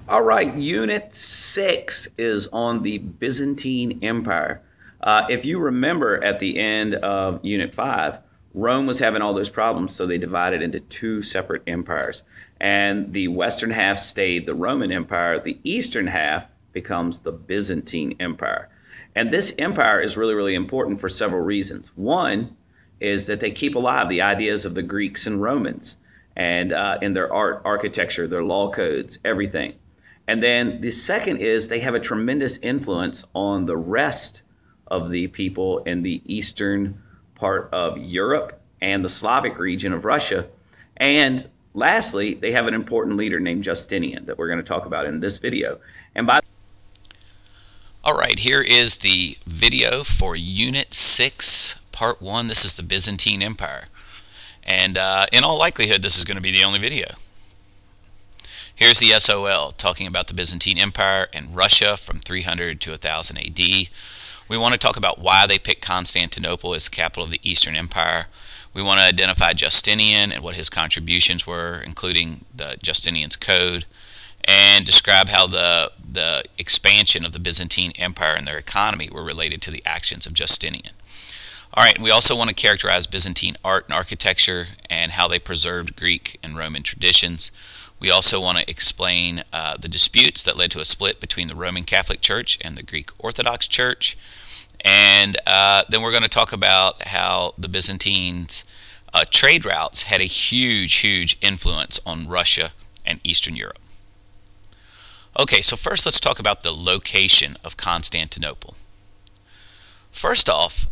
All right, Unit 6 is on the Byzantine Empire. If you remember at the end of Unit 5, Rome was having all those problems, so they divided into two separate empires. And the western half stayed the Roman Empire, the eastern half becomes the Byzantine Empire. And this empire is really, really important for several reasons. One is that they keep alive the ideas of the Greeks and Romans and in their art, architecture, their law codes, everything. And then the second is they have a tremendous influence on the rest of the people in the eastern part of Europe and the Slavic region of Russia. And lastly, they have an important leader named Justinian that we're going to talk about in this video. And by All right, here is the video for Unit 6, Part 1. This is the Byzantine Empire. And in all likelihood, this is going to be the only video. Here's the SOL talking about the Byzantine Empire and Russia from 300 to 1000 AD. We want to talk about why they picked Constantinople as the capital of the Eastern Empire. We want to identify Justinian and what his contributions were, including the Justinian's Code, and describe how the expansion of the Byzantine Empire and their economy were related to the actions of Justinian. All right, and we also want to characterize Byzantine art and architecture and how they preserved Greek and Roman traditions. We also want to explain the disputes that led to a split between the Roman Catholic Church and the Greek Orthodox Church. And then we're going to talk about how the Byzantines' trade routes had a huge, huge influence on Russia and Eastern Europe. Okay, so first let's talk about the location of Constantinople. First off,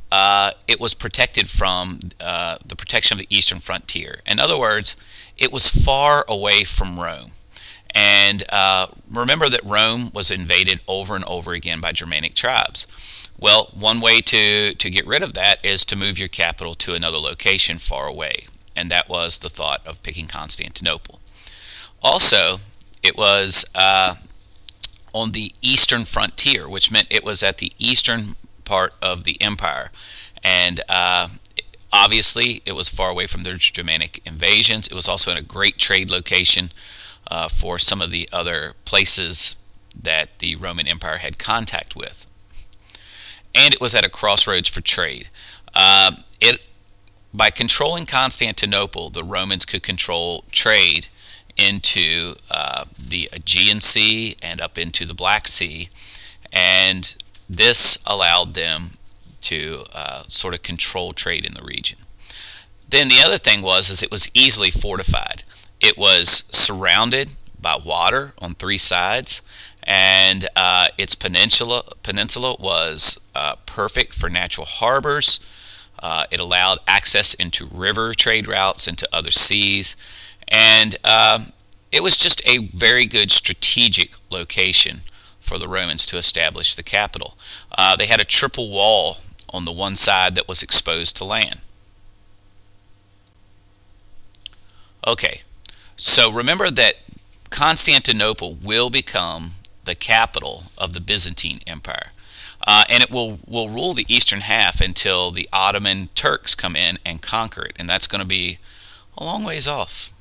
it was protected from the protection of the eastern frontier. In other words, it was far away from Rome. And remember that Rome was invaded over and over again by Germanic tribes. Well, one way to get rid of that is to move your capital to another location far away. And that was the thought of picking Constantinople. Also, it was on the eastern frontier, which meant it was at the eastern part of the empire. And obviously, it was far away from their Germanic invasions. It was also in a great trade location for some of the other places that the Roman Empire had contact with. And it was at a crossroads for trade. By controlling Constantinople, the Romans could control trade into the Aegean Sea and up into the Black Sea. And this allowed them to sort of control trade in the region. Then the other thing was it was easily fortified. It was surrounded by water on three sides, and its peninsula was perfect for natural harbors. It allowed access into river trade routes into other seas, and it was just a very good strategic location for the Romans to establish the capital. They had a triple wall on the one side that was exposed to land. Okay, so remember that Constantinople will become the capital of the Byzantine Empire. And it will rule the eastern half until the Ottoman Turks come in and conquer it. And that's going to be a long ways off.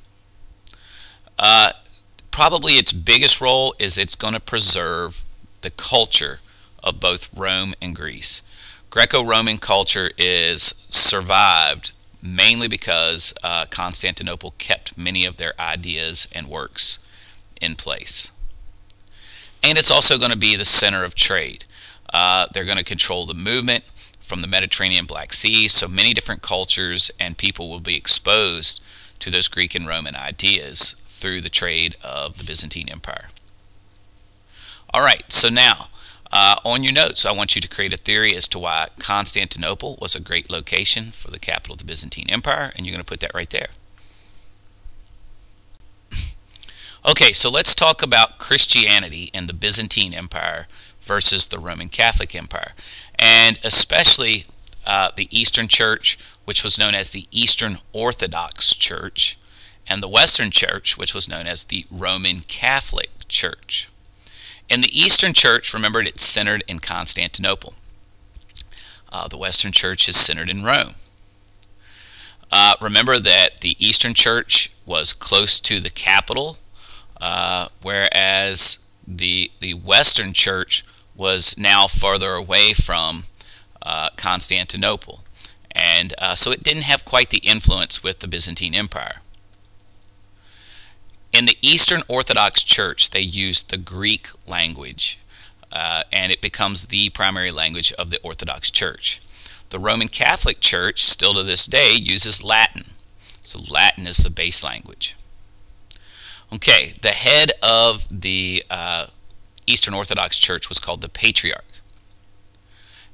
Probably its biggest role is it's going to preserve the culture of both Rome and Greece. Greco-Roman culture is survived mainly because Constantinople kept many of their ideas and works in place. And it's also going to be the center of trade. They're going to control the movement from the Mediterranean Black Sea, so many different cultures and people will be exposed to those Greek and Roman ideas through the trade of the Byzantine Empire. All right, so now on your notes, I want you to create a theory as to why Constantinople was a great location for the capital of the Byzantine Empire, and you're going to put that right there. Okay, so let's talk about Christianity in the Byzantine Empire versus the Roman Catholic Empire, and especially the Eastern Church, which was known as the Eastern Orthodox Church, and the Western Church, which was known as the Roman Catholic Church. In the Eastern Church, remember, it's centered in Constantinople. The Western Church is centered in Rome. Remember that the Eastern Church was close to the capital whereas the Western Church was now further away from Constantinople, and so it didn't have quite the influence with the Byzantine Empire. In the Eastern Orthodox Church, they used the Greek language, and it becomes the primary language of the Orthodox Church. The Roman Catholic Church, still to this day, uses Latin. So Latin is the base language. Okay, the head of the Eastern Orthodox Church was called the Patriarch,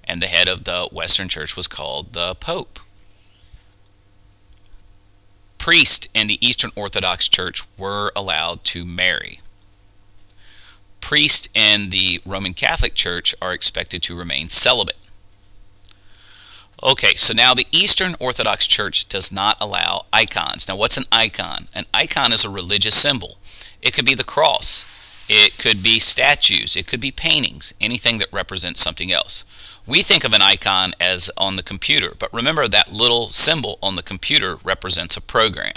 and the head of the Western Church was called the Pope. Priests in the Eastern Orthodox Church were allowed to marry. Priests in the Roman Catholic Church are expected to remain celibate. Okay, so now the Eastern Orthodox Church does not allow icons. Now, what's an icon? An icon is a religious symbol. It could be the cross. It could be statues. It could be paintings, anything that represents something else. We think of an icon as on the computer, but remember that little symbol on the computer represents a program.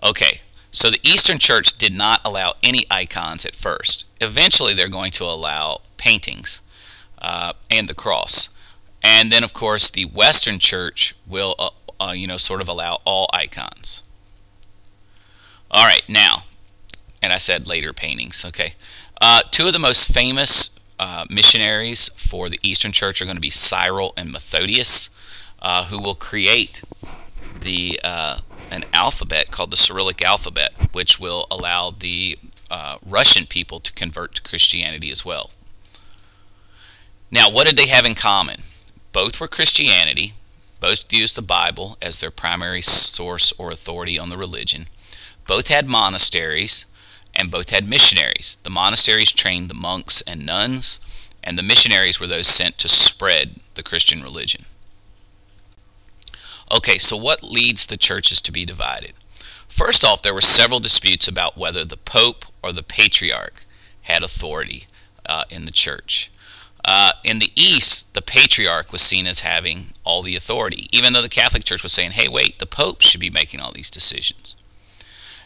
Okay, so the Eastern Church did not allow any icons at first. Eventually, they're going to allow paintings and the cross. And then, of course, the Western Church will, sort of allow all icons. All right, now, and I said later paintings, okay. Two of the most famous missionaries for the Eastern Church are going to be Cyril and Methodius, who will create an alphabet called the Cyrillic alphabet, which will allow the Russian people to convert to Christianity as well. Now, what did they have in common? Both were Christianity. Both used the Bible as their primary source or authority on the religion. Both had monasteries, and both had missionaries. The monasteries trained the monks and nuns, and the missionaries were those sent to spread the Christian religion. Okay, so what leads the churches to be divided? First off, there were several disputes about whether the Pope or the Patriarch had authority in the church. In the East, the Patriarch was seen as having all the authority, even though the Catholic Church was saying, hey, wait, the Pope should be making all these decisions.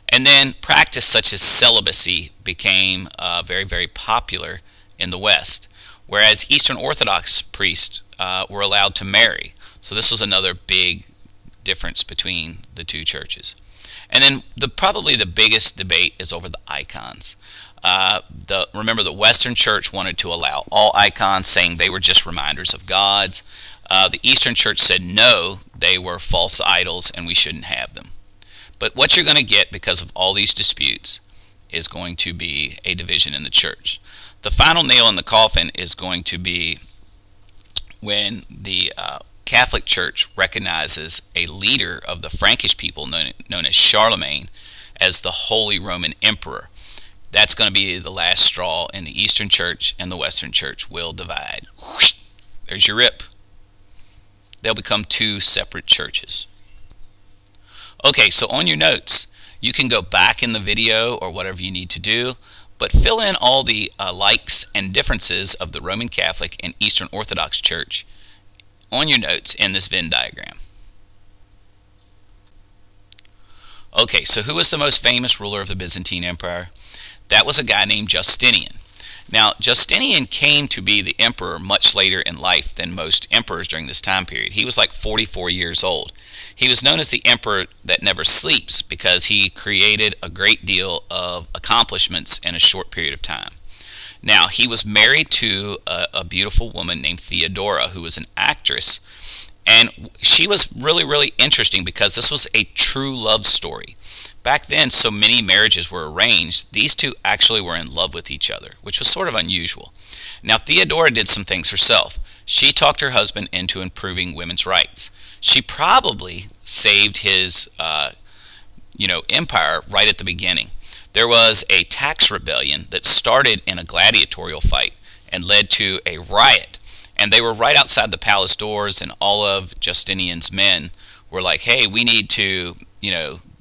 And then practice such as celibacy became very, very popular in the West, whereas Eastern Orthodox priests were allowed to marry. So this was another big difference between the two churches. And then probably the biggest debate is over the icons. Remember, the Western Church wanted to allow all icons, saying they were just reminders of gods. The Eastern Church said no, they were false idols and we shouldn't have them. But what you're going to get because of all these disputes is going to be a division in the church. The final nail in the coffin is going to be when the Catholic Church recognizes a leader of the Frankish people known as Charlemagne as the Holy Roman Emperor. That's going to be the last straw, and the Eastern Church and the Western Church will divide. There's your rip. They'll become two separate churches. Okay, so on your notes, you can go back in the video or whatever you need to do, but fill in all the likes and differences of the Roman Catholic and Eastern Orthodox Church on your notes in this Venn diagram. Okay, so who was the most famous ruler of the Byzantine Empire? That was a guy named Justinian. Now, Justinian came to be the emperor much later in life than most emperors during this time period. He was like 44 years old. He was known as the emperor that never sleeps because he created a great deal of accomplishments in a short period of time. Now, he was married to a beautiful woman named Theodora, who was an actress, and she was really, really interesting because this was a true love story. Back then, so many marriages were arranged, these two actually were in love with each other, which was sort of unusual. Now, Theodora did some things herself. She talked her husband into improving women's rights. She probably saved his empire right at the beginning. There was a tax rebellion that started in a gladiatorial fight and led to a riot. And they were right outside the palace doors, and all of Justinian's men were like, hey, we need to,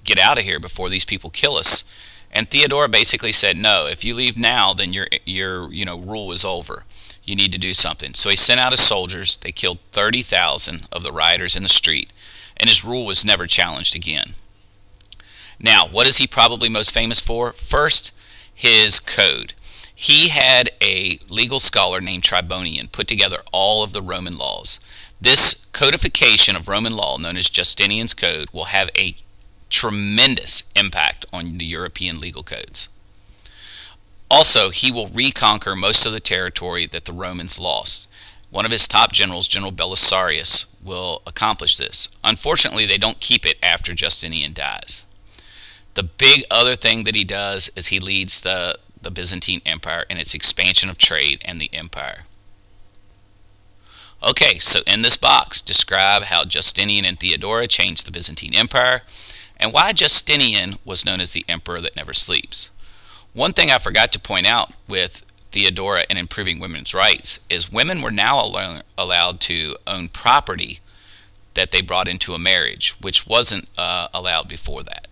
get out of here before these people kill us. And Theodora basically said, no, if you leave now, then your rule is over. You need to do something. So he sent out his soldiers. They killed 30,000 of the rioters in the street, and his rule was never challenged again. Now, what is he probably most famous for? First, his code. He had a legal scholar named Tribonian put together all of the Roman laws. This codification of Roman law, known as Justinian's Code, will have a tremendous impact on the European legal codes. Also, he will reconquer most of the territory that the Romans lost. One of his top generals, General Belisarius, will accomplish this. Unfortunately, they don't keep it after Justinian dies. The big other thing that he does is he leads the Byzantine Empire in its expansion of trade and the empire. Okay, so in this box, describe how Justinian and Theodora changed the Byzantine Empire and why Justinian was known as the emperor that never sleeps. One thing I forgot to point out with Theodora and improving women's rights is women were now allowed to own property that they brought into a marriage, which wasn't allowed before that.